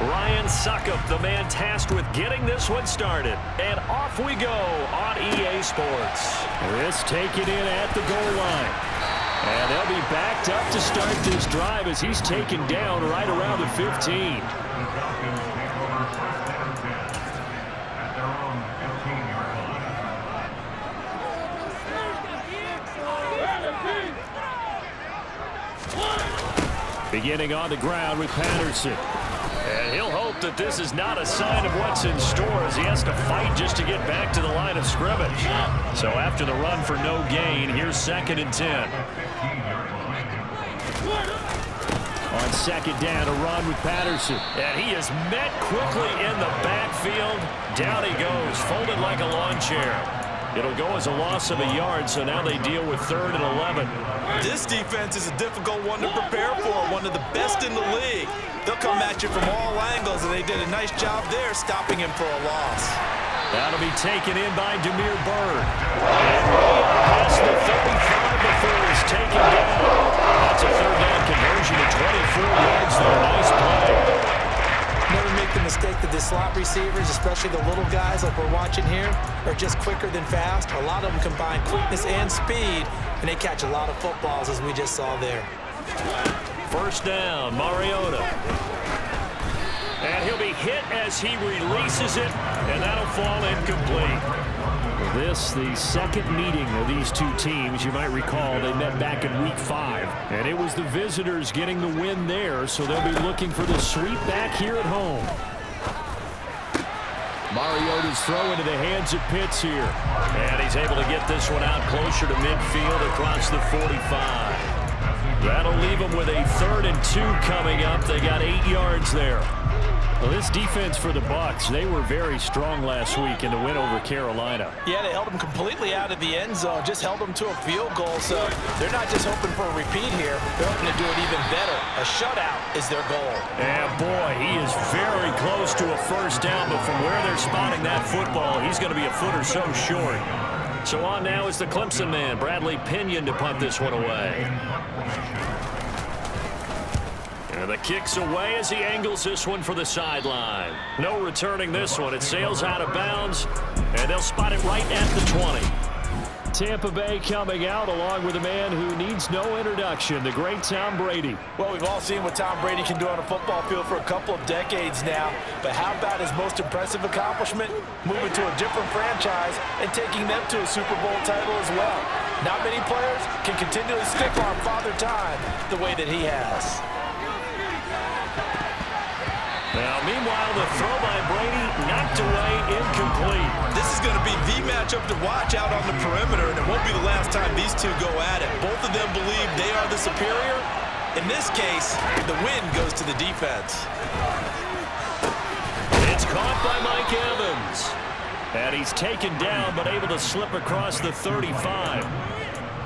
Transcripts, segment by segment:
Ryan Suckup, the man tasked with getting this one started. And off we go on EA Sports. This taken in at the goal line. And they'll be backed up to start this drive as he's taken down right around the 15. Beginning on the ground with Patterson. And he'll hope that this is not a sign of what's in store as he has to fight just to get back to the line of scrimmage. So after the run for no gain, here's 2nd and 10. On 2nd down, a run with Patterson. And he is met quickly in the backfield. Down he goes, folded like a lawn chair. It'll go as a loss of a yard, so now they deal with 3rd and 11. This defense is a difficult one to prepare for, one of the best in the league. They'll come at you from all angles, and they did a nice job there stopping him for a loss. That'll be taken in by Demir Bird. And way up past the 35 before he's taken down. That's a 3rd down conversion to 24 yards there. Nice play. Never make the mistake that the slot receivers, especially the little guys like we're watching here, are just quicker than fast. A lot of them combine quickness and speed, and they catch a lot of footballs, as we just saw there. 1st down, Mariota. And he'll be hit as he releases it, and that'll fall incomplete. This, the 2nd meeting of these two teams. You might recall they met back in Week 5. And it was the visitors getting the win there, so they'll be looking for the sweep back here at home. Mariota's throw into the hands of Pitts here. And he's able to get this one out closer to midfield across the 45. That'll leave them with a 3rd and 2 coming up. They got 8 yards there. Well, this defense for the Bucs, they were very strong last week in the win over Carolina. Yeah, they held them completely out of the end zone, just held them to a field goal. So they're not just hoping for a repeat here. They're hoping to do it even better. A shutout is their goal. And boy, he is very close to a 1st down, but from where they're spotting that football, he's going to be a foot or so short. So on now is the Clemson man, Bradley Pinion, to punt this one away. And the kick's away as he angles this one for the sideline. No returning this one. It sails out of bounds, and they'll spot it right at the 20. Tampa Bay coming out along with a man who needs no introduction, the great Tom Brady. Well, we've all seen what Tom Brady can do on a football field for a couple of decades now. But how about his most impressive accomplishment? Moving to a different franchise and taking them to a Super Bowl title as well. Not many players can continually stick on Father Time the way that he has. Now, meanwhile, the throw by Brady knocked away, incomplete. This is going to be the matchup to watch out on the perimeter, and it won't be the last time these two go at it. Both of them believe they are the superior. In this case, the win goes to the defense. It's caught by Mike Evans. And he's taken down, but able to slip across the 35.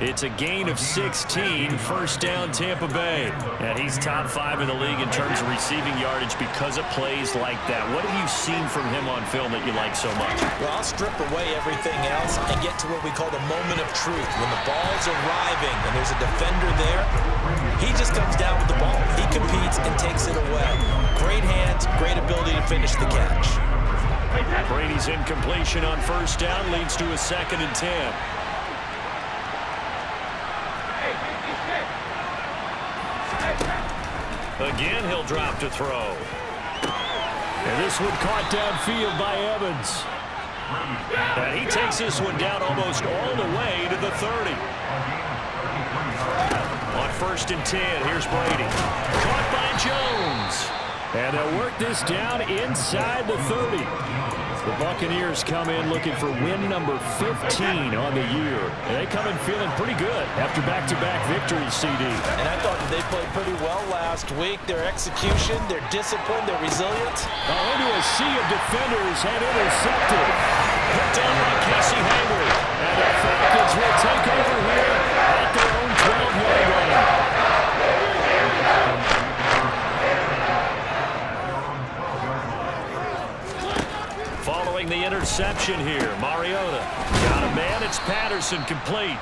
It's a gain of 16, 1st down Tampa Bay. And he's top 5 in the league in terms of receiving yardage because of plays like that. What have you seen from him on film that you like so much? Well, I'll strip away everything else and get to what we call the moment of truth. When the ball's arriving and there's a defender there, he just comes down with the ball. He competes and takes it away. Great hands, great ability to finish the catch. Brady's incompletion on 1st down leads to a 2nd and 10. Again, he'll drop to throw. And this one caught downfield by Evans. And he takes this one down almost all the way to the 30. On 1st and 10, here's Brady. Caught by Jones. And they'll work this down inside the 30. The Buccaneers come in looking for win number 15 on the year. And they come in feeling pretty good after back-to-back victories, CD. And I thought that they played pretty well last week. Their execution, their discipline, their resilience. Into a sea of defenders and intercepted. Hooked on by Casey Hayward. And the Falcons will take over here at their own 12-yard line. Following the interception here, Mariota got a man. It's Patterson complete.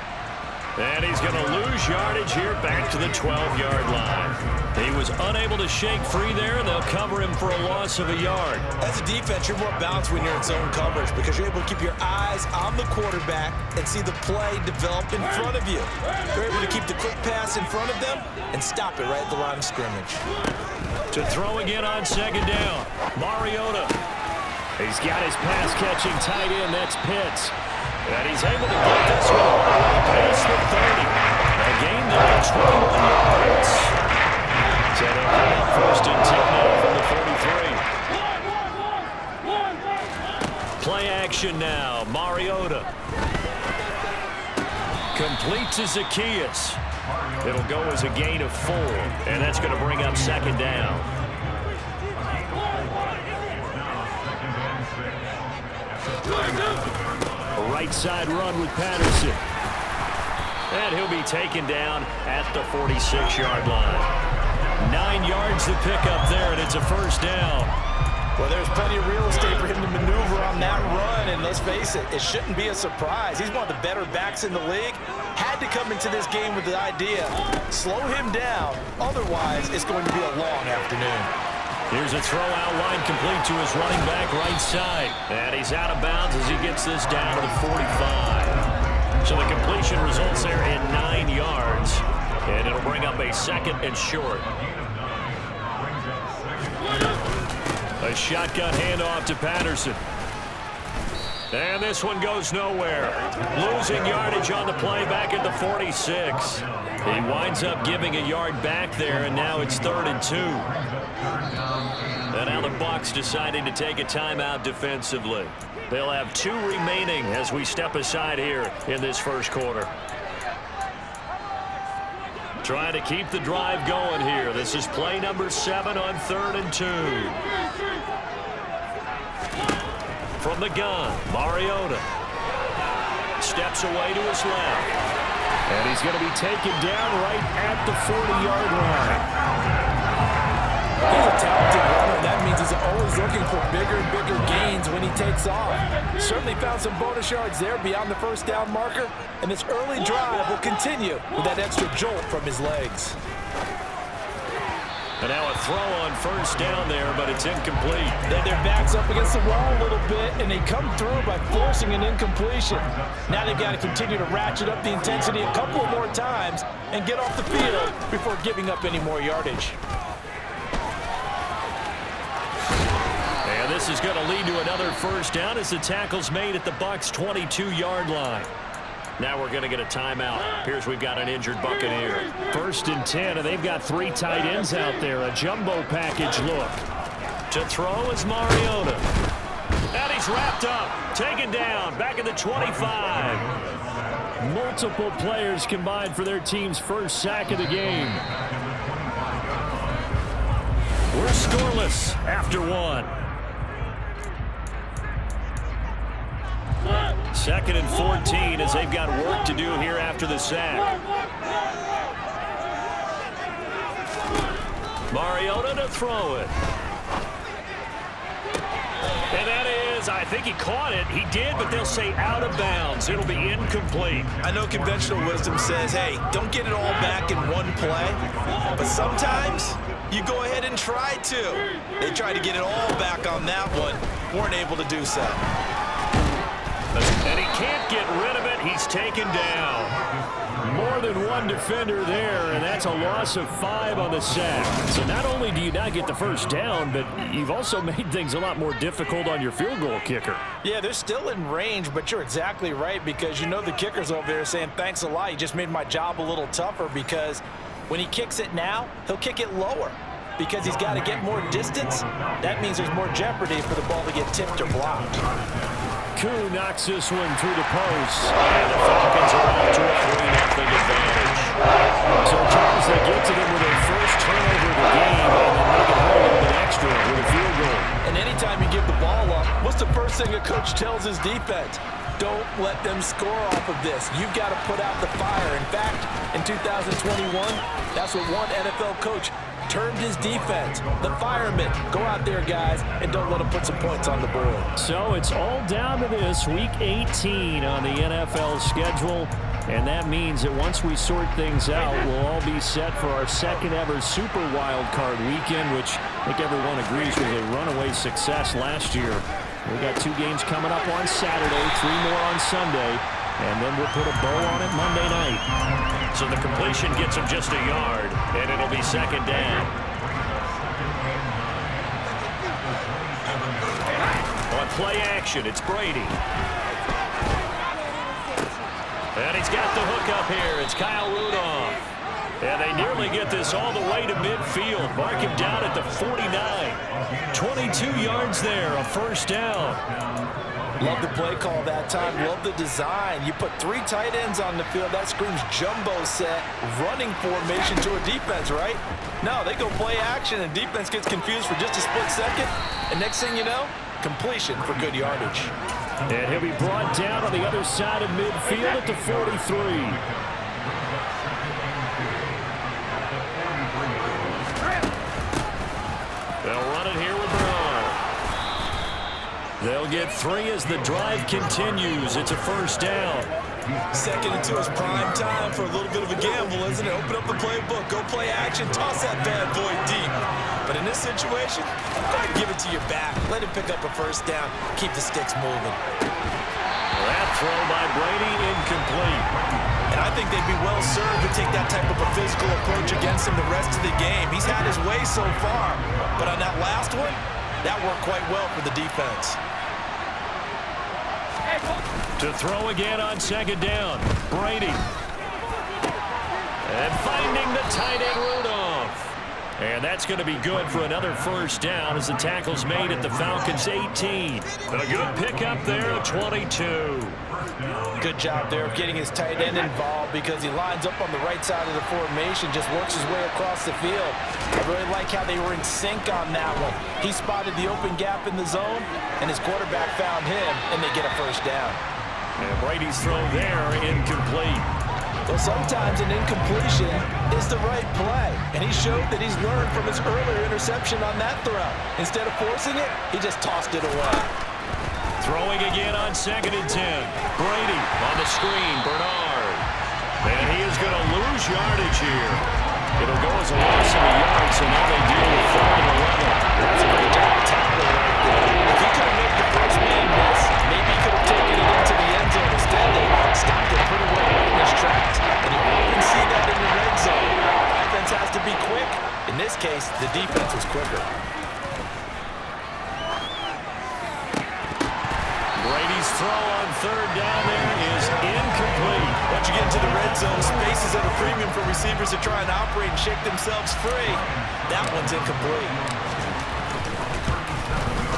And he's going to lose yardage here back to the 12-yard line. He was unable to shake free there, and they'll cover him for a loss of a yard. As a defense, you're more balanced when you're in zone coverage because you're able to keep your eyes on the quarterback and see the play develop in front of you. You're able to keep the quick pass in front of them and stop it right at the line of scrimmage. To throw again on second down, Mariota. He's got his pass-catching tight end. That's Pitts. And he's able to get this one all the way past the 30. A gain there of 21 yards. So they'll bring up first and 10 now from the 43. Play action now. Mariota. Complete to Zacchaeus. It'll go as a gain of 4. And that's going to bring up second down. A right side run with Patterson. And he'll be taken down at the 46-yard line. 9 yards to pick up there, and it's a first down. Well, there's plenty of real estate for him to maneuver on that run, and let's face it, it shouldn't be a surprise. He's one of the better backs in the league. Had to come into this game with the idea, slow him down, otherwise it's going to be a long afternoon. Here's a throw out line complete to his running back right side. And he's out of bounds as he gets this down to the 45. So the completion results there in 9 yards. And it'll bring up a second and short. A shotgun handoff to Patterson. And this one goes nowhere. Losing yardage on the play back at the 46. He winds up giving a yard back there, and now it's 3rd and 2. And now the Bucs deciding to take a timeout defensively. They'll have 2 remaining as we step aside here in this first quarter. Trying to keep the drive going here. This is play number 7 on 3rd and 2. From the gun, Mariota steps away to his left. And he's going to be taken down right at the 40-yard line. He's a talented runner. That means he's always looking for bigger and bigger gains when he takes off. Certainly found some bonus yards there beyond the first down marker. And this early drive will continue with that extra jolt from his legs. And now a throw on first down there, but it's incomplete. Their back's up against the wall a little bit, and they come through by forcing an incompletion. Now they've got to continue to ratchet up the intensity a couple more times and get off the field before giving up any more yardage. And this is going to lead to another first down as the tackle's made at the Bucs' 22-yard line. Now we're going to get a timeout. Here's we've got an injured Buccaneer. 1st and 10, and they've got 3 tight ends out there. A jumbo package look. To throw is Mariota. And he's wrapped up. Taken down. Back at the 25. Multiple players combined for their team's first sack of the game. We're scoreless after 1. 2nd and 14 as they've got work to do here after the sack. Mariota to throw it. And that is, I think he caught it. He did, but they'll say out of bounds. It'll be incomplete. I know conventional wisdom says, hey, don't get it all back in one play. But sometimes you go ahead and try to. They tried to get it all back on that one. Weren't able to do so. And he can't get rid of it. He's taken down. More than one defender there, and that's a loss of 5 on the sack. So not only do you not get the first down, but you've also made things a lot more difficult on your field goal kicker. Yeah, they're still in range, but you're exactly right because you know the kicker's over there saying, thanks a lot. You just made my job a little tougher because when he kicks it now, he'll kick it lower because he's got to get more distance. That means there's more jeopardy for the ball to get tipped or blocked. Koo knocks this one through the post. And the Falcons are off to a 3-0 advantage. So, Charles, they get to them with their first turnover of the game, and then make it home a little bit extra with a field goal. And anytime you give the ball up, what's the first thing a coach tells his defense? Don't let them score off of this. You've got to put out the fire. In fact, in 2021, that's what one NFL coach termed his defense. The firemen. Go out there, guys, and don't let them put some points on the board. So it's all down to this, Week 18 on the NFL schedule. And that means that once we sort things out, we'll all be set for our second ever Super Wild Card weekend, which I think everyone agrees was a runaway success last year. We got 2 games coming up on Saturday, 3 more on Sunday, and then we'll put a bow on it Monday night. So the completion gets him just a yard, and it'll be second down. On play action, it's Brady. And he's got the hook up here. It's Kyle Rudolph. And they nearly get this all the way to midfield. Mark him down at the 49. 22 yards there, a first down. Love the play call that time. Love the design. You put 3 tight ends on the field. That screams jumbo set, running formation to a defense, right? No, they go play action, and defense gets confused for just a split second. And next thing you know, completion for good yardage. And he'll be brought down on the other side of midfield at the 43. They'll run it here with Bernard. They'll get 3 as the drive continues. It's a first down. 2nd and 2 is prime time for a little bit of a gamble, isn't it? Open up the playbook, go play action, toss that bad boy deep. But in this situation, go ahead and give it to your back. Let him pick up a first down. Keep the sticks moving. That throw by Brady incomplete. And I think they'd be well served to take that type of a physical approach against him the rest of the game. He's had his way so far. But on that last one, that worked quite well for the defense. To throw again on second down, Brady. And finding the tight end, Rudolph. And that's going to be good for another first down as the tackle's made at the Falcons' 18. A good pickup there at 22. Good job there of getting his tight end involved because he lines up on the right side of the formation, just works his way across the field. I really like how they were in sync on that one. He spotted the open gap in the zone, and his quarterback found him, and they get a first down. And Brady's throw there incomplete. Well, sometimes an incompletion is the right play, and he showed that he's learned from his earlier interception on that throw. Instead of forcing it, he just tossed it away. Throwing again on 2nd and 10. Brady on the screen, Bernard. And he is going to lose yardage here. It'll go as a loss of a yard, so now they deal with 3rd and 11. That's a great job of tackling right there. If he could have made the first man miss, maybe he could have taken it into the end zone. Instead, they stopped it pretty well in his tracks. And you often see that in the red zone. Offense has to be quick. In this case, the defense was quicker. Brady's throw on 3rd down there is incomplete. Once you get into the red zone, space is at a premium for receivers to try and operate and shake themselves free. That one's incomplete.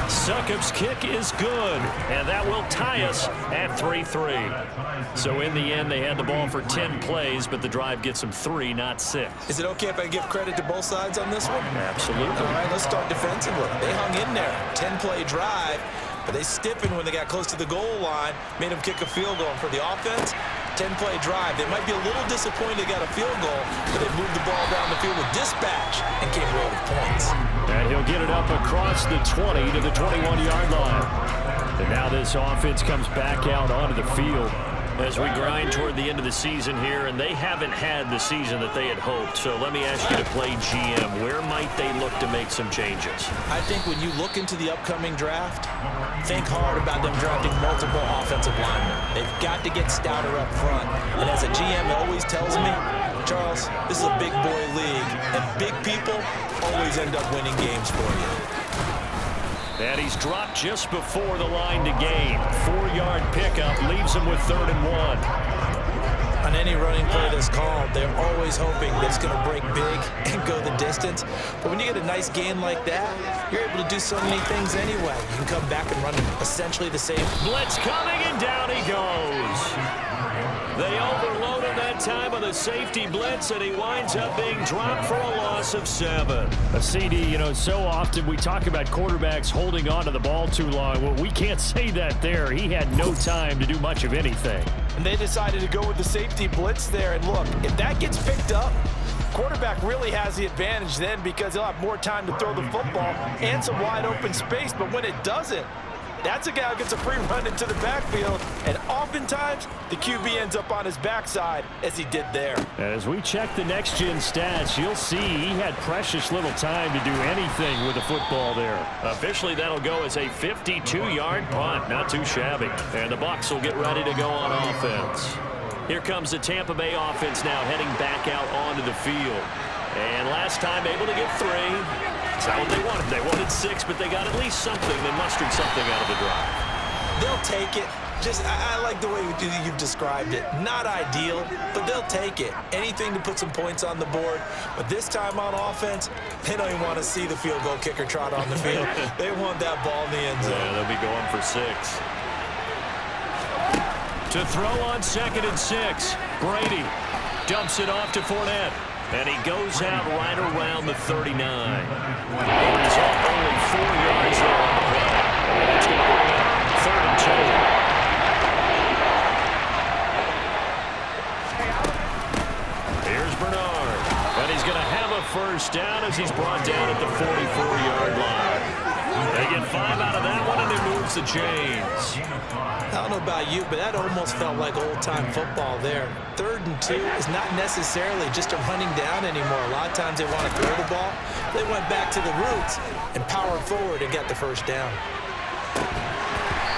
Succop's kick is good, and that will tie us at 3-3. So in the end, they had the ball for 10 plays, but the drive gets them 3, not 6. Is it okay if I give credit to both sides on this one? Absolutely. All right, let's start defensively. They hung in there. 10-play drive, but they stiffened when they got close to the goal line, made them kick a field goal. And for the offense, 10-play drive. They might be a little disappointed they got a field goal, but they moved the ball down the field with dispatch and came away with points. And he'll get it up across the 20 to the 21-yard line. And now this offense comes back out onto the field. As we grind toward the end of the season here, and they haven't had the season that they had hoped. So let me ask you to play GM. Where might they look to make some changes? I think when you look into the upcoming draft, think hard about them drafting multiple offensive linemen. They've got to get stouter up front. And as a GM always tells me, Charles, this is a big boy league, and big people always end up winning games for you. And he's dropped just before the line to gain. 4-yard pickup leaves him with 3rd and 1. On any running play that's called, they're always hoping that it's going to break big and go the distance. But when you get a nice gain like that, you're able to do so many things anyway. You can come back and run essentially the same. Blitz coming, and down he goes. They overload him that time with a safety blitz, and he winds up being dropped for a loss of 7. A CD, you know, so often we talk about quarterbacks holding on to the ball too long. Well, we can't say that there. He had no time to do much of anything. And they decided to go with the safety blitz there. And look, if that gets picked up, quarterback really has the advantage then because he'll have more time to throw the football and some wide open space. But when it doesn't, That's a guy who gets a free run into the backfield, and oftentimes the QB ends up on his backside as he did there. As we check the next-gen stats, you'll see he had precious little time to do anything with the football there. Officially, that'll go as a 52-yard punt. Not too shabby. And the Bucs will get ready to go on offense. Here comes the Tampa Bay offense now heading back out onto the field. And last time able to get 3. That's not what they wanted. They wanted 6, but they got at least something. They mustered something out of the drive. They'll take it. I like the way you've described it. Not ideal, but they'll take it. Anything to put some points on the board. But this time on offense, they don't even want to see the field goal kicker trot on the field. They want that ball in the end zone. Yeah, they'll be going for 6. To throw on 2nd and 6. Brady dumps it off to Fournette. And he goes out right around the 39. He's up only 4 yards there on the play. And it's going to bring up 3rd and 2. Here's Bernard. And he's going to have a first down as he's brought down at the 44-yard line. They get 5 out of that one, and it moves the chains. I don't know about you, but that almost felt like old-time football there. 3rd and 2 is not necessarily just a running down anymore. A lot of times they want to throw the ball. They went back to the roots and powered forward and got the first down.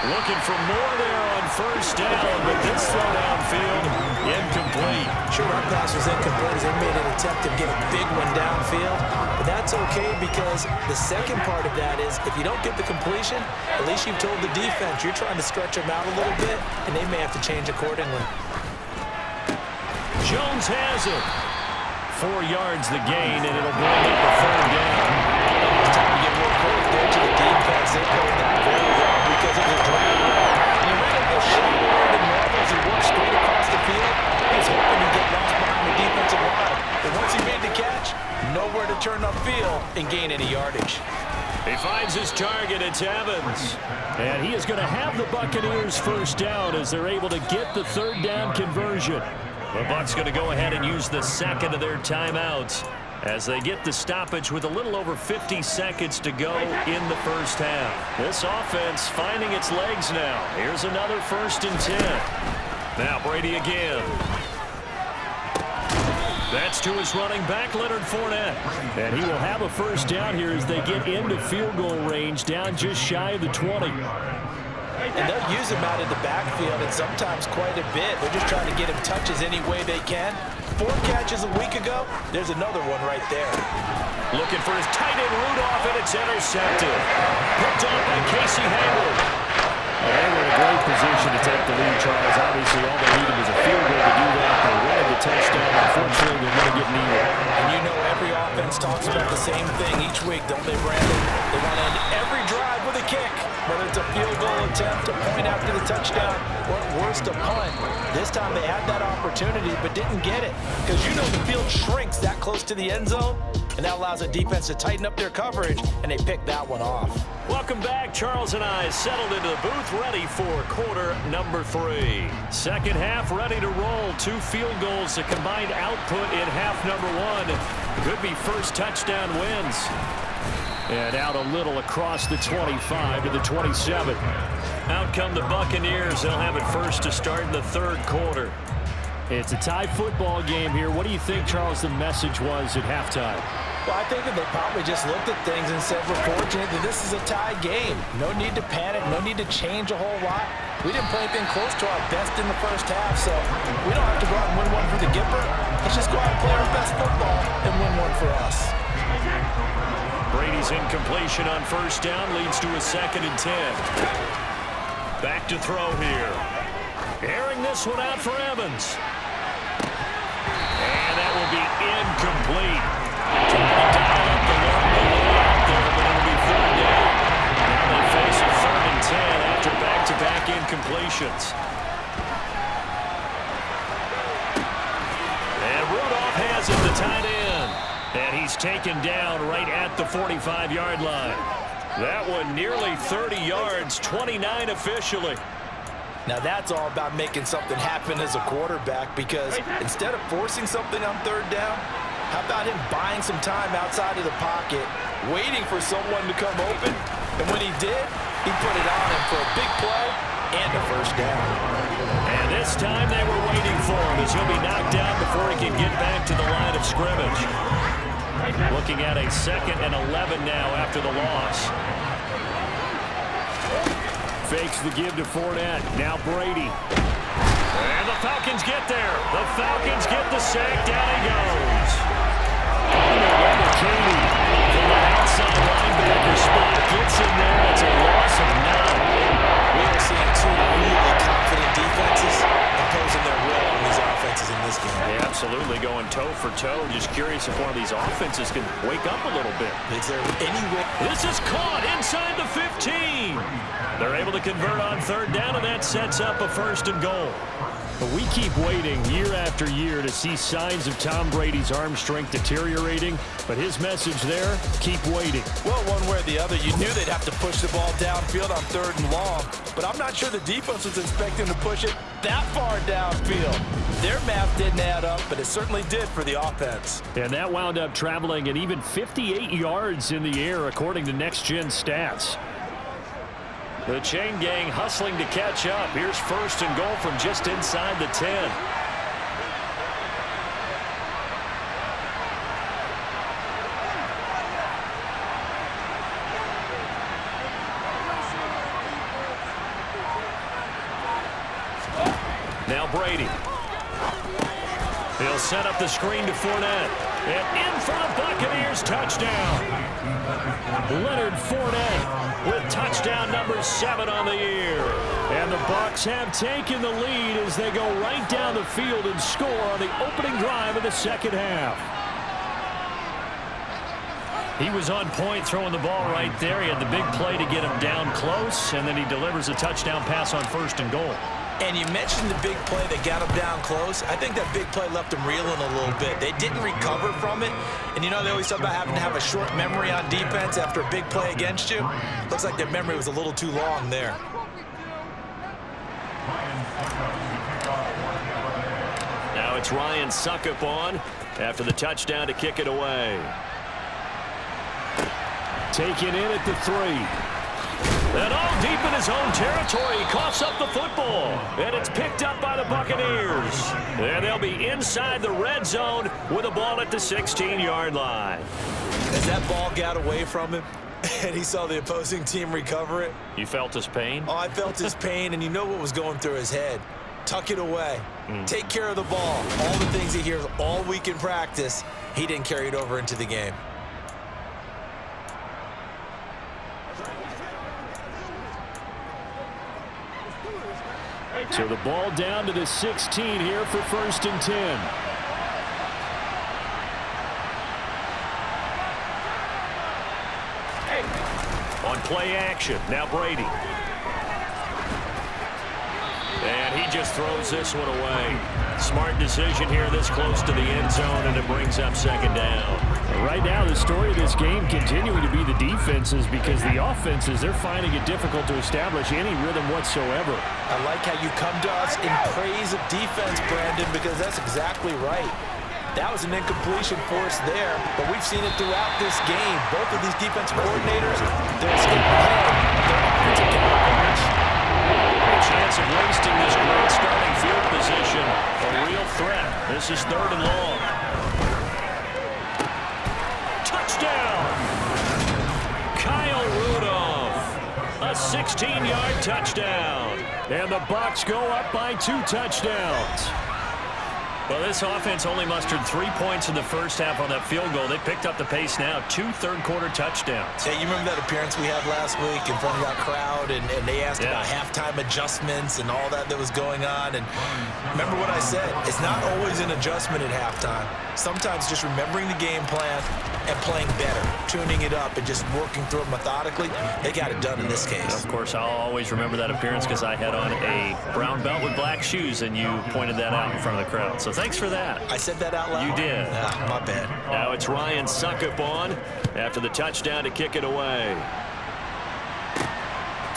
Looking for more there on first down, but this throw downfield, incomplete. Sure, that pass was incomplete as they made an attempt to get a big one downfield. But that's okay because the second part of that is if you don't get the completion, at least you've told the defense you're trying to stretch them out a little bit, and they may have to change accordingly. Jones has it. 4 yards the gain, and it'll bring up a 3rd down. It's time to get more credit there to the defense. They played that very well because it was a drag. And he ran a little shallower than normal as he worked straight across the field. He was hoping he'd get lost behind the defensive line. But once he made the catch, nowhere to turn upfield and gain any yardage. He finds his target. It's Evans. And he is going to have the Buccaneers first down as they're able to get the 3rd down conversion. The Bucs going to go ahead and use the second of their timeouts as they get the stoppage with a little over 50 seconds to go in the first half. This offense finding its legs now. Here's another 1st and 10. Now Brady again. That's to his running back, Leonard Fournette. And he will have a first down here as they get into field goal range, down just shy of the 20. And they'll use him out of the backfield, and sometimes quite a bit. They're just trying to get him touches any way they can. 4 catches a week ago. There's another one right there. Looking for his tight end Rudolph, and it's intercepted. Picked up by Casey Hayward. Well, they were in a great position to take the lead, Charles. Obviously, all they needed was a field goal to do that. They wanted the touchdown. Unfortunately, they're going to get needed. And you know every offense talks about the same thing each week, don't they, Brandon? They want to end every drive with a kick. Whether it's a field goal attempt, a point after the touchdown, or at worst, a punt. This time they had that opportunity but didn't get it. Because you know the field shrinks that close to the end zone, and that allows the defense to tighten up their coverage, and they picked that one off. Welcome back. Charles and I settled into the booth ready for quarter number 3. Second half ready to roll. 2 field goals, a combined output in half number 1. Could be first touchdown wins. And out a little across the 25 to the 27. Out come the Buccaneers. They'll have it first to start in the 3rd quarter. It's a tie football game here. What do you think, Charles, the message was at halftime? Well, I think that they probably just looked at things and said, we're fortunate that this is a tie game. No need to panic, no need to change a whole lot. We didn't play anything close to our best in the first half, so we don't have to go out and win one for the Gipper. Let's just go out and play our best football and win one for us. Brady's incompletion on first down leads to a 2nd and 10. Back to throw here. Airing this one out for Evans. And that will be incomplete. Trying to dial up the long way out there, but it'll be 3rd down. Now they face a 3rd and 10 after back-to-back incompletions. And Rudolph has it, the tight end. And he's taken down right at the 45-yard line. That one nearly 30 yards, 29 officially. Now that's all about making something happen as a quarterback, because instead of forcing something on 3rd down, how about him buying some time outside of the pocket, waiting for someone to come open, and when he did, He put it on him for a big play and a first down. And this time they were waiting for him as he'll be knocked down before he can get back to the line of scrimmage. Looking at a 2nd and 11 now after the loss. Fakes the give to Fournette. Now Brady. And the Falcons get there. The Falcons get the sack. Down he goes. On the way to Katie. From the outside linebacker spot. Gets in there. It's a loss of 9. We are seeing two really confident defenses imposing their will on these offenses in this game. Yeah, absolutely going toe for toe. Just curious if one of these offenses can wake up a little bit. Is there any way? This is caught inside the 15. They're able to convert on 3rd down, and that sets up a 1st and goal. But we keep waiting year after year to see signs of Tom Brady's arm strength deteriorating. But his message there, keep waiting. Well, one way or the other, you knew they'd have to push the ball downfield on 3rd and long. But I'm not sure the defense was expecting to push it that far downfield. Their math didn't add up, but it certainly did for the offense. And that wound up traveling at even 58 yards in the air, according to Next Gen Stats. The chain gang hustling to catch up. Here's 1st and goal from just inside the 10. Now Brady. He'll set up the screen to Fournette. And in for the Buccaneers, touchdown. Leonard Fournette with touchdown number 7 on the year. And the Bucs have taken the lead as they go right down the field and score on the opening drive of the 2nd half. He was on point throwing the ball right there. He had the big play to get him down close, and then he delivers a touchdown pass on 1st and goal. And you mentioned the big play that got him down close. I think that big play left him reeling a little bit. They didn't recover from it. And you know they always talk about having to have a short memory on defense after a big play against you. Looks like their memory was a little too long there. Now it's Ryan Suckup on after the touchdown to kick it away. Taken in at the 3. And all deep in his own territory, he coughs up the football. And it's picked up by the Buccaneers. And they'll be inside the red zone with a ball at the 16-yard line. As that ball got away from him and he saw the opposing team recover it. You felt his pain? Oh, I felt his pain, and you know what was going through his head. Tuck it away. Take care of the ball. All the things he hears all week in practice, he didn't carry it over into the game. So the ball down to the 16 here for 1st and 10. On play action, now Brady. And he just throws this one away. Smart decision here this close to the end zone, and it brings up 2nd down. Right now, the story of this game continuing to be the defenses, because the offenses, they're finding it difficult to establish any rhythm whatsoever. I like how you come to us in praise of defense, Brandon, because that's exactly right. That was an incompletion for us there, but we've seen it throughout this game. Both of these defensive coordinators, they're skipping ahead. Their offensive counterpunch. A chance of wasting this great starting field position. A real threat. This is 3rd and long. Touchdown! Kyle Rudolph. A 16-yard touchdown. And the Bucs go up by 2 touchdowns. Well, this offense only mustered 3 points in the first half on that field goal. They picked up the pace now. 2 third-quarter touchdowns. Hey, you remember that appearance we had last week in front of that crowd, and they asked about halftime adjustments and all that was going on. And remember what I said. It's not always an adjustment at halftime. Sometimes just remembering the game plan and playing better, tuning it up, and just working through it methodically. They got it done in this case. Of course, I'll always remember that appearance because I had on a brown belt with black shoes, and you pointed that out in front of the crowd. So thanks for that. I said that out loud? You did. My bad. Now it's Ryan Suckup on after the touchdown to kick it away.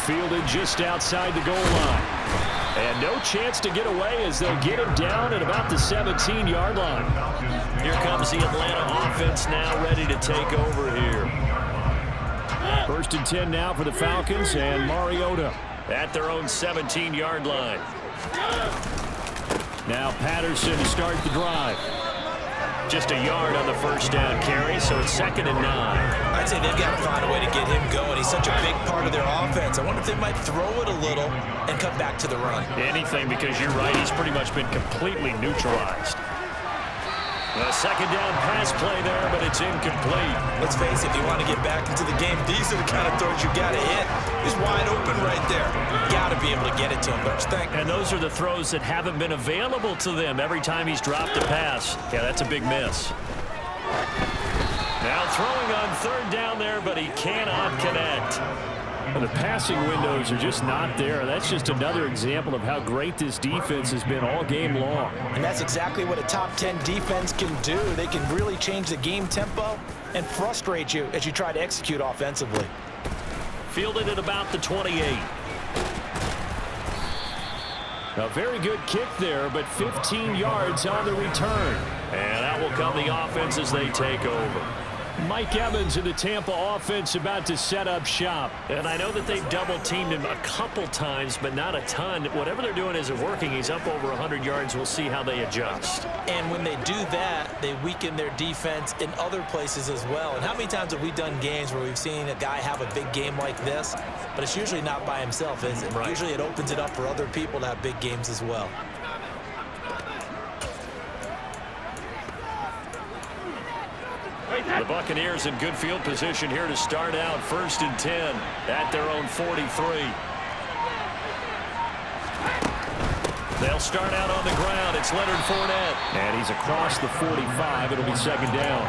Fielded just outside the goal line. And no chance to get away as they'll get him down at about the 17-yard line. Here comes the Atlanta offense now ready to take over here. First and 10 now for the Falcons, and Mariota at their own 17-yard line. Now Patterson to start the drive. Just a yard on the first down carry, so it's 2nd and 9. I'd say they've got to find a way to get him going. He's such a big part of their offense. I wonder if they might throw it a little and cut back to the run. Anything, because you're right, he's pretty much been completely neutralized. A 2nd down pass play there, but it's incomplete. Let's face it, if you want to get back into the game, these are the kind of throws you got to hit. He's wide open right there. Got to be able to get it to him, don't you think? And those are the throws that haven't been available to them every time he's dropped a pass. Yeah, that's a big miss. Now throwing on 3rd down there, but he cannot connect. The passing windows are just not there. That's just another example of how great this defense has been all game long. And that's exactly what a top 10 defense can do. They can really change the game tempo and frustrate you as you try to execute offensively. Fielded at about the 28. A very good kick there, but 15 yards on the return. And out will come the offense as they take over. Mike Evans in the Tampa offense about to set up shop. And I know that they've double-teamed him a couple times, but not a ton. Whatever they're doing isn't working. He's up over 100 yards. We'll see how they adjust. And when they do that, they weaken their defense in other places as well. And how many times have we done games where we've seen a guy have a big game like this, but it's usually not by himself, is it? Right. Usually it opens it up for other people to have big games as well. The Buccaneers in good field position here to start out. 1st and 10 at their own 43. They'll start out on the ground. It's Leonard Fournette. And he's across the 45. It'll be 2nd down.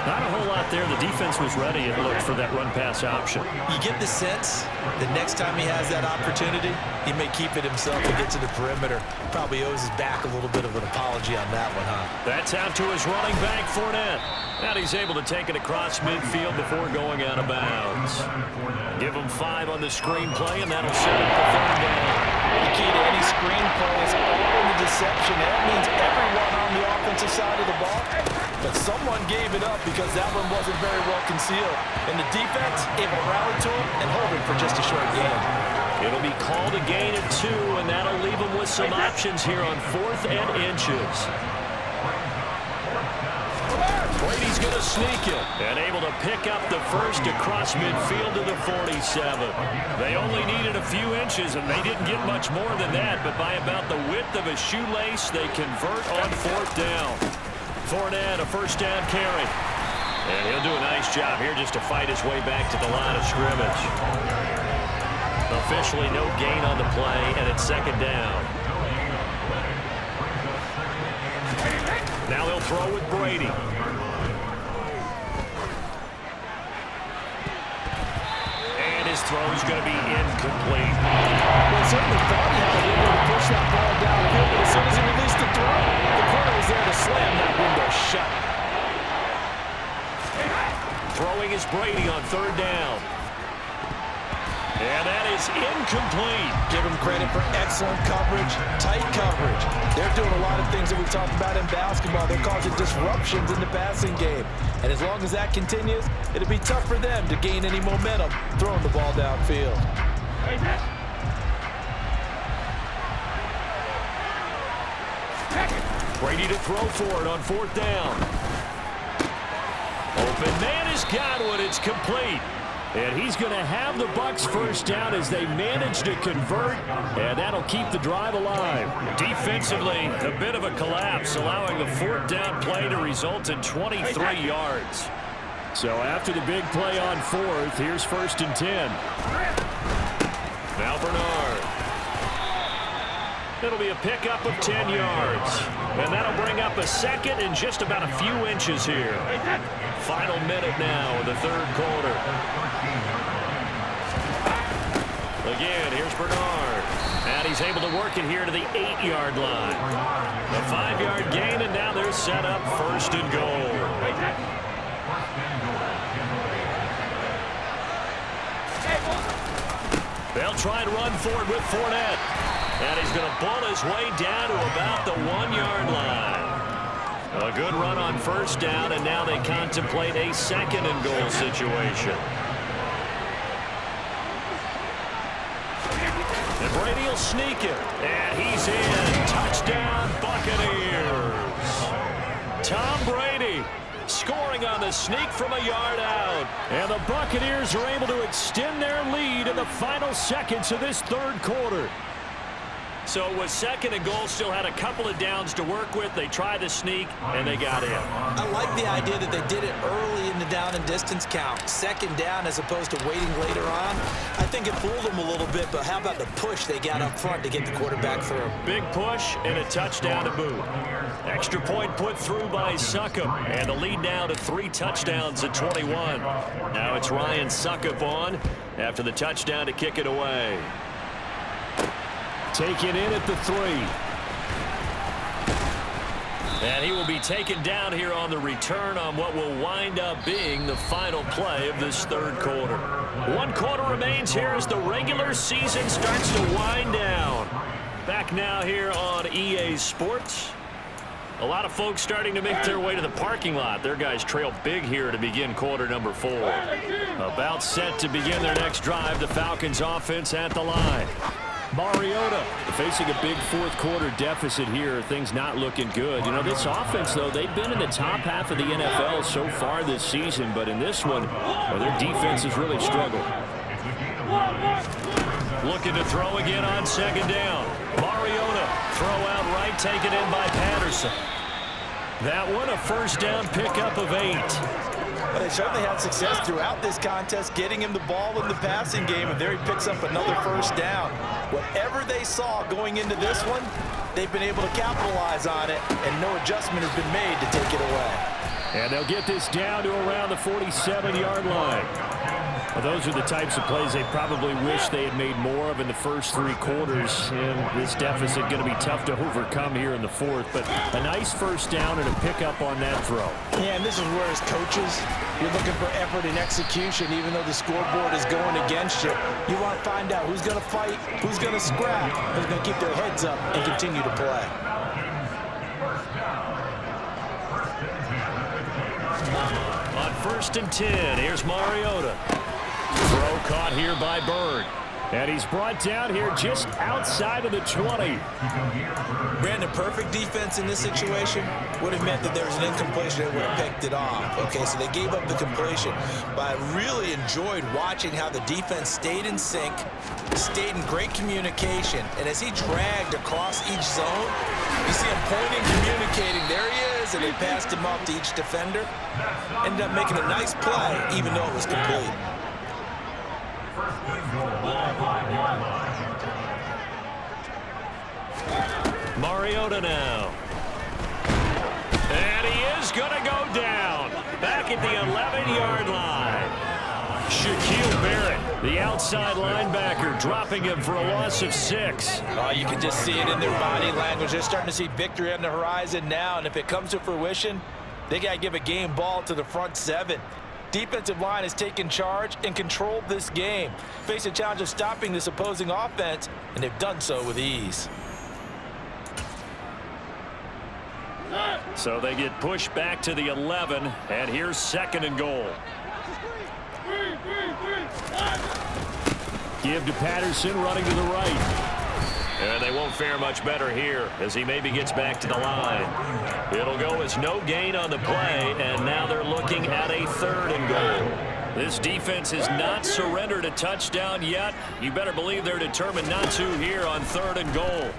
Not a whole lot there. The defense was ready, it looked, for that run-pass option. You get the sense that next time he has that opportunity, he may keep it himself and get to the perimeter. Probably owes his back a little bit of an apology on that one, huh? That's out to his running back, Fournette. And he's able to take it across midfield before going out of bounds. Give him 5 on the screen play, and that'll set up the 3rd down. The key to any screen play is all in the deception. That means everyone on the offensive side of the ball. But someone gave it up because that one wasn't very well concealed. And the defense able to rally to him and hold him for just a short gain. It'll be called a gain of 2, and that'll leave him with some options here on 4th and inches. Brady's going to sneak it and able to pick up the first across midfield to the 47. They only needed a few inches, and they didn't get much more than that, but by about the width of a shoelace, they convert on 4th down. Fournette, a 1st down carry. And he'll do a nice job here just to fight his way back to the line of scrimmage. Officially no gain on the play, and it's 2nd down. Now he'll throw with Brady. And his throw's going to be incomplete. Well, certainly thought he had a window to push that ball downfield, but as soon as he released the throw, the corner was there to slam that window shut. Throwing is Brady on 3rd down. And that is incomplete. Give him credit for excellent coverage, tight coverage. They're doing a lot of things that we talked about in basketball. They're causing disruptions in the passing game. And as long as that continues, it'll be tough for them to gain any momentum throwing the ball downfield. Brady to throw for it on 4th down. Open man has got one. It's complete. And he's going to have the Bucs 1st down as they manage to convert, and that'll keep the drive alive. Defensively, a bit of a collapse, allowing the 4th down play to result in 23 yards. So after the big play on 4th, here's 1st and 10. Now Bernard. It'll be a pickup of 10 yards. And that'll bring up a 2nd and just about a few inches here. Final minute now of the 3rd quarter. Again, here's Bernard. And he's able to work it here to the 8-yard line. A 5-yard gain, and now they're set up 1st and goal. They'll try and run for it with Fournette. And he's going to bull his way down to about the 1-yard line. A good run on 1st down, and now they contemplate a 2nd and goal situation. Brady will sneak it. And he's in. Touchdown, Buccaneers. Tom Brady scoring on the sneak from a yard out. And the Buccaneers are able to extend their lead in the final seconds of this third quarter. So it was 2nd and goal, still had a couple of downs to work with. They tried to sneak, and they got in. I like the idea that they did it early in the down and distance count. 2nd down as opposed to waiting later on. I think it fooled them a little bit, but how about the push they got up front to get the quarterback through? Big push and a touchdown to boot. Extra point put through by Succop, and the lead now to 3 touchdowns at 21. Now it's Ryan Succop on after the touchdown to kick it away. Taken in at the 3. And he will be taken down here on the return on what will wind up being the final play of this third quarter. 1 quarter remains here as the regular season starts to wind down. Back now here on EA Sports. A lot of folks starting to make their way to the parking lot. Their guys trail big here to begin quarter number 4. About set to begin their next drive. The Falcons offense at the line. Mariota facing a big fourth quarter deficit here. Things not looking good. You know, this offense, though, they've been in the top half of the NFL so far this season, but in this one, well, their defense has really struggled. Looking to throw again on 2nd down. Mariota, throw out right, taken in by Patterson. That one, a first down pickup of 8. But they certainly had success throughout this contest, getting him the ball in the passing game, and there he picks up another first down. Whatever they saw going into this one, they've been able to capitalize on it, and no adjustment has been made to take it away. And they'll get this down to around the 47-yard line. Well, those are the types of plays they probably wish they had made more of in the first 3 quarters. And this deficit going to be tough to overcome here in the 4th. But a nice first down and a pickup on that throw. Yeah, and this is where as coaches, you're looking for effort and execution. Even though the scoreboard is going against you, you want to find out who's going to fight, who's going to scrap, who's going to keep their heads up and continue to play. On 1st and 10, here's Mariota. Throw caught here by Bird. And he's brought down here just outside of the 20. Brandon, perfect defense in this situation would have meant that there was an incompletion that would have picked it off. Okay, so they gave up the completion. But I really enjoyed watching how the defense stayed in sync, stayed in great communication. And as he dragged across each zone, you see him pointing, communicating. There he is, and they passed him off to each defender. Ended up making a nice play, even though it was complete. Mariota now. And he is going to go down. Back at the 11-yard line. Shaquille Barrett, the outside linebacker, dropping him for a loss of 6. Oh, you can just see it in their body language. They're starting to see victory on the horizon now, and if it comes to fruition, they got to give a game ball to the front 7. Defensive line has taken charge and controlled this game. Face a challenge of stopping this opposing offense, and they've done so with ease. So they get pushed back to the 11, and here's 2nd and goal. Give to Patterson, running to the right. And they won't fare much better here as he maybe gets back to the line. It'll go as no gain on the play, and now they're looking at a 3rd and goal. This defense has not surrendered a touchdown yet. You better believe they're determined not to here on 3rd and goal.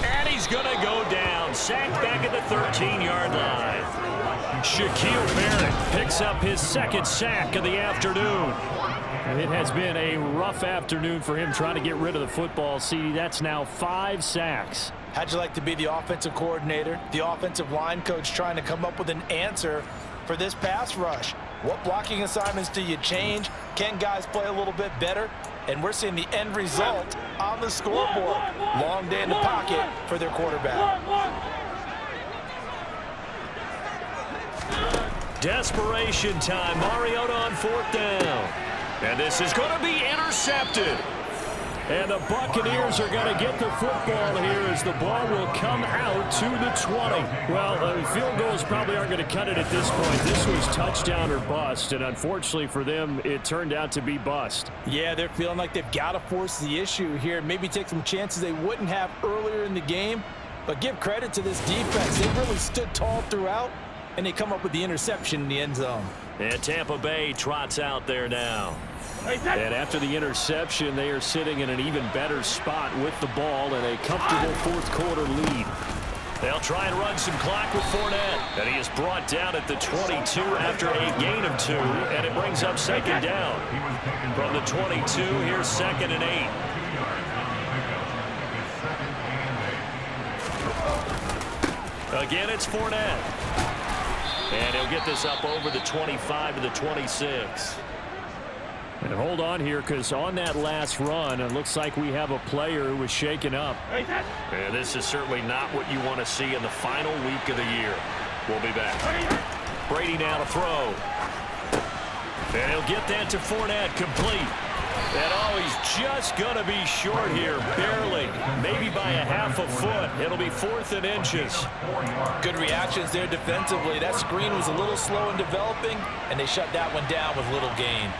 And he's going to go down. Sacked back at the 13-yard line. Shaquille Barrett picks up his 2nd sack of the afternoon. And it has been a rough afternoon for him trying to get rid of the football. CD, that's now 5 sacks. How'd you like to be the offensive coordinator, the offensive line coach trying to come up with an answer for this pass rush? What blocking assignments do you change? Can guys play a little bit better? And we're seeing the end result on the scoreboard. Long day in the pocket for their quarterback. Desperation time. Mariota on 4th down. And this is going to be intercepted. And the Buccaneers are going to get the football here as the ball will come out to the 20. Well, field goals probably aren't going to cut it at this point. This was touchdown or bust, and unfortunately for them, it turned out to be bust. Yeah, they're feeling like they've got to force the issue here, maybe take some chances they wouldn't have earlier in the game. But give credit to this defense. They really stood tall throughout, and they come up with the interception in the end zone. And Tampa Bay trots out there now. And after the interception, they are sitting in an even better spot with the ball and a comfortable fourth-quarter lead. They'll try and run some clock with Fournette. And he is brought down at the 22 after a gain of 2, and it brings up second down. From the 22, here's 2nd and 8. Again, it's Fournette. And he'll get this up over the 25 to the 26. And hold on here, because on that last run, it looks like we have a player who was shaken up. And this is certainly not what you want to see in the final week of the year. We'll be back. Brady now to throw. And he'll get that to Fournette, complete. And oh, he's just going to be short here, barely, maybe by a half a foot. It'll be 4th and inches. Good reactions there defensively. That screen was a little slow in developing, and they shut that one down with little gain.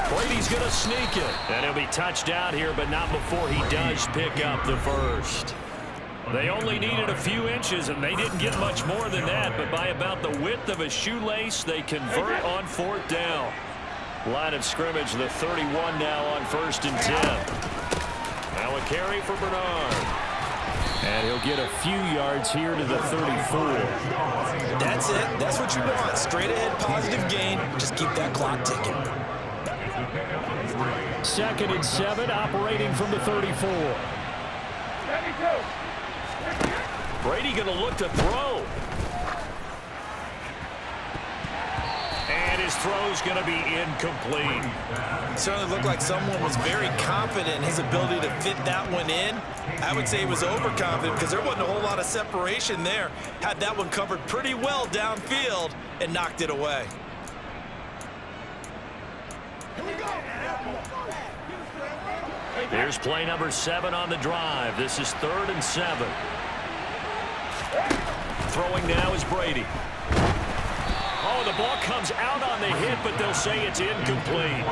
Brady's going to sneak it. And he'll be touched out here, but not before he does pick up the first. They only needed a few inches, and they didn't get much more than that, but by about the width of a shoelace, they convert on 4th down. Line of scrimmage, the 31 now on 1st and 10. Now a carry for Bernard. And he'll get a few yards here to the 34. That's it. That's what you want. Straight ahead, positive gain. Just keep that clock ticking. 2nd and 7, operating from the 34. Brady going to look to throw. And his throw's going to be incomplete. Certainly looked like someone was very confident in his ability to fit that one in. I would say he was overconfident because there wasn't a whole lot of separation there. Had that one covered pretty well downfield and knocked it away. Here's play number 7 on the drive. This is 3rd and 7. Throwing now is Brady. Oh, the ball comes out on the hit, but they'll say it's incomplete.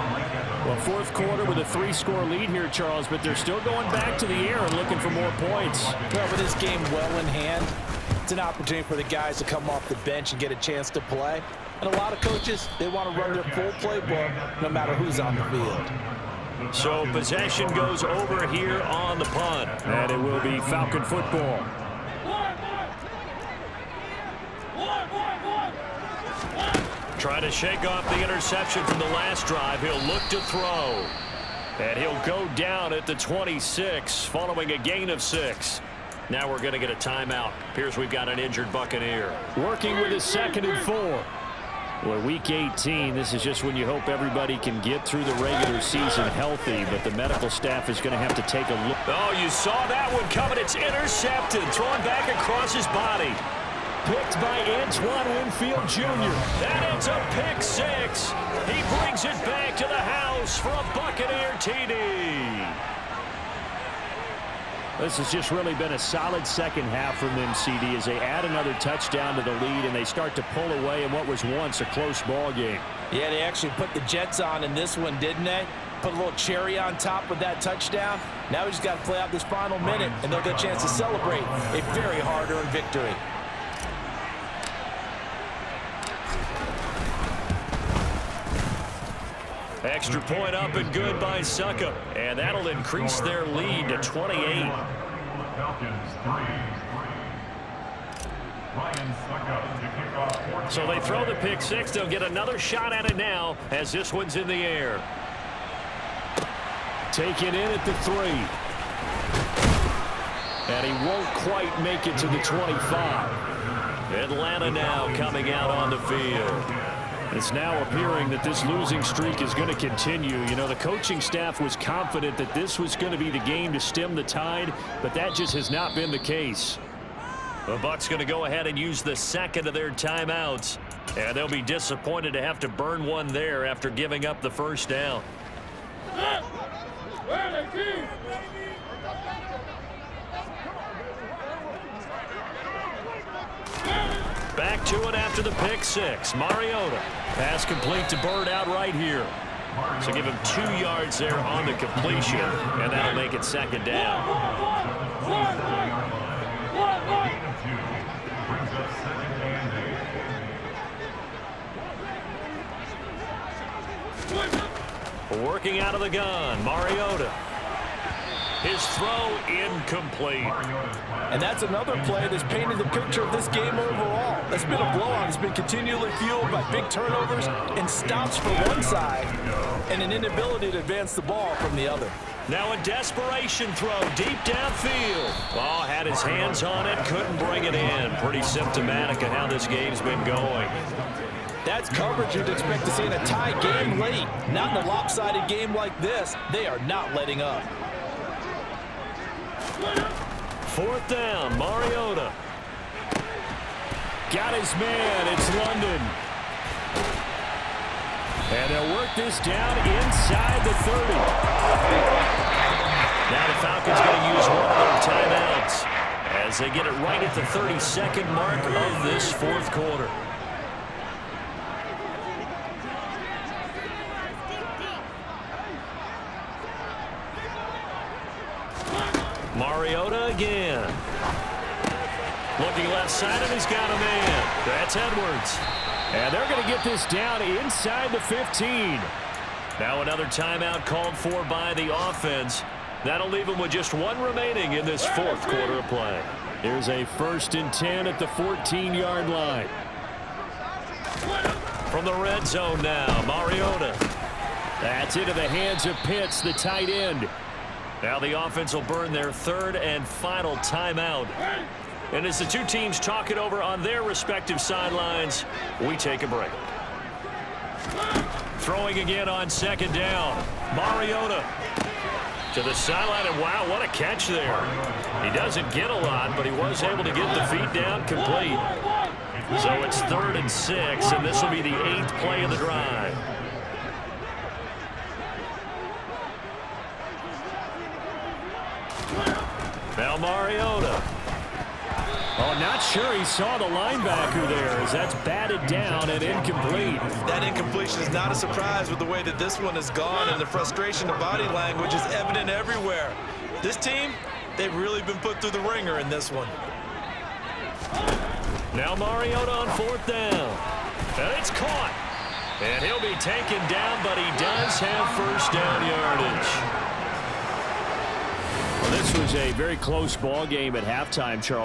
Well, 4th quarter with a 3-score lead here, Charles, but they're still going back to the air and looking for more points. Well, with this game well in hand, it's an opportunity for the guys to come off the bench and get a chance to play. And a lot of coaches, they want to run their full playbook no matter who's on the field. So possession goes over here on the punt. And it will be Falcon football. Trying to shake off the interception from the last drive. He'll look to throw. And he'll go down at the 26 following a gain of 6. Now we're going to get a timeout. Appears we've got an injured Buccaneer. Working with his 2nd and 4. Well, week 18, this is just when you hope everybody can get through the regular season healthy, but the medical staff is going to have to take a look. Oh, you saw that one coming. It's intercepted. Thrown back across his body. Picked by Antoine Winfield Jr. That ends up pick 6. He brings it back to the house for a Buccaneer TD. This has just really been a solid second half from them, CD, as they add another touchdown to the lead and they start to pull away in what was once a close ball game. Yeah, they actually put the Jets on in this one, didn't they? Put a little cherry on top with that touchdown. Now we just got to play out this final minute, and they'll get a chance to celebrate a very hard-earned victory. Extra point up and good by Succop. And that'll increase their lead to 28. So they throw the pick 6. They'll get another shot at it now as this one's in the air. Taken in at the 3. And he won't quite make it to the 25. Atlanta now coming out on the field. It's now appearing that this losing streak is going to continue. You know, the coaching staff was confident that this was going to be the game to stem the tide, but that just has not been the case. The Bucs going to go ahead and use the 2nd of their timeouts. And they'll be disappointed to have to burn one there after giving up the first down. Back to it after the pick six. Mariota. Pass complete to Bird out right here. So give him 2 yards there on the completion, and that'll make it second down. Working out of the gun, Mariota. His throw incomplete. And that's another play that's painted the picture of this game overall. It's been a blowout. It's been continually fueled by big turnovers and stops for one side and an inability to advance the ball from the other. Now a desperation throw deep downfield. Ball had his hands on it, couldn't bring it in. Pretty symptomatic of how this game's been going. That's coverage you'd expect to see in a tie game late. Not in a lopsided game like this. They are not letting up. Fourth down, Mariota. Got his man. It's London. And they'll work this down inside the 30. Now the Falcons going to use one of their timeouts as they get it right at the 32nd mark of this fourth quarter. Mariota again. Looking left side, and he's got a man. That's Edwards. And they're going to get this down inside the 15. Now another timeout called for by the offense. That'll leave them with just one remaining in this fourth quarter of play. Here's a 1st and 10 at the 14-yard line. From the red zone now, Mariota. That's into the hands of Pitts, the tight end. Now the offense will burn their 3rd and final timeout. And as the two teams talk it over on their respective sidelines, we take a break. Throwing again on 2nd down. Mariota to the sideline, and wow, what a catch there. He doesn't get a lot, but he was able to get the feet down complete. So it's 3rd and 6, and this will be the 8th play of the drive. Now Mariota. Oh, not sure he saw the linebacker there as that's batted down and incomplete. That incompletion is not a surprise with the way that this one has gone, and the frustration of body language is evident everywhere. This team, they've really been put through the ringer in this one. Now Mariota on 4th down. And it's caught. And he'll be taken down, but he does have 1st down yardage. Well, this was a very close ball game at halftime, Charles.